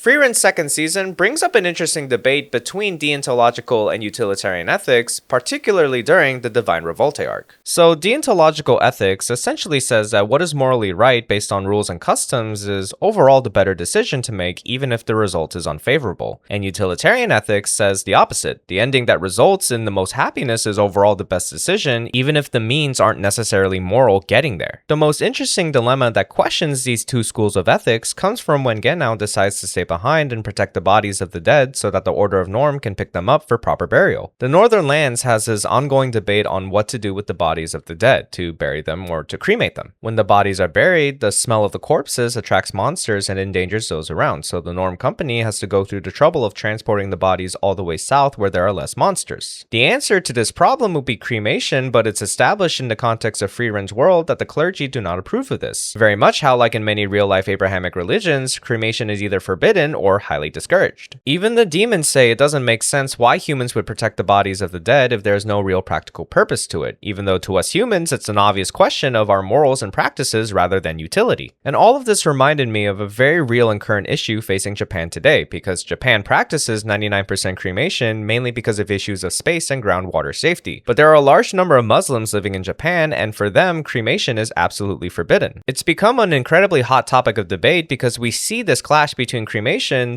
Frieren's second season brings up an interesting debate between deontological and utilitarian ethics, particularly during the Divine Revolte arc. So, deontological ethics essentially says that what is morally right based on rules and customs is overall the better decision to make, even if the result is unfavorable. And utilitarian ethics says the opposite. The ending that results in the most happiness is overall the best decision, even if the means aren't necessarily moral getting there. The most interesting dilemma that questions these two schools of ethics comes from when Genau decides to stay behind and protect the bodies of the dead so that the Order of Norm can pick them up for proper burial. The Northern Lands has this ongoing debate on what to do with the bodies of the dead, to bury them or to cremate them. When the bodies are buried, the smell of the corpses attracts monsters and endangers those around, so the Norm Company has to go through the trouble of transporting the bodies all the way south where there are less monsters. The answer to this problem would be cremation, but it's established in the context of Frieren's world that the clergy do not approve of this. Very much how, like in many real-life Abrahamic religions, cremation is either forbidden or highly discouraged. Even the demons say it doesn't make sense why humans would protect the bodies of the dead if there's no real practical purpose to it, even though to us humans it's an obvious question of our morals and practices rather than utility. And all of this reminded me of a very real and current issue facing Japan today, because Japan practices 99% cremation mainly because of issues of space and groundwater safety. But there are a large number of Muslims living in Japan, and for them, cremation is absolutely forbidden. It's become an incredibly hot topic of debate because we see this clash between cremation,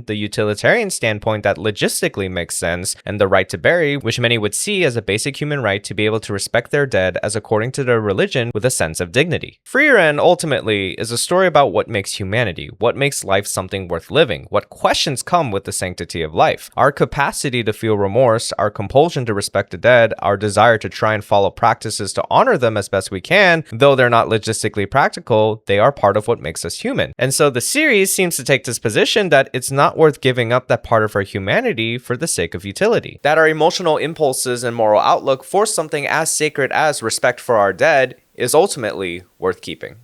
the utilitarian standpoint that logistically makes sense, and the right to bury, which many would see as a basic human right to be able to respect their dead as according to their religion with a sense of dignity. Frieren, ultimately, is a story about what makes humanity, what makes life something worth living, what questions come with the sanctity of life, our capacity to feel remorse, our compulsion to respect the dead, our desire to try and follow practices to honor them as best we can, though they're not logistically practical, they are part of what makes us human. And so the series seems to take this position that it's not worth giving up that part of our humanity for the sake of utility. That our emotional impulses and moral outlook for something as sacred as respect for our dead is ultimately worth keeping.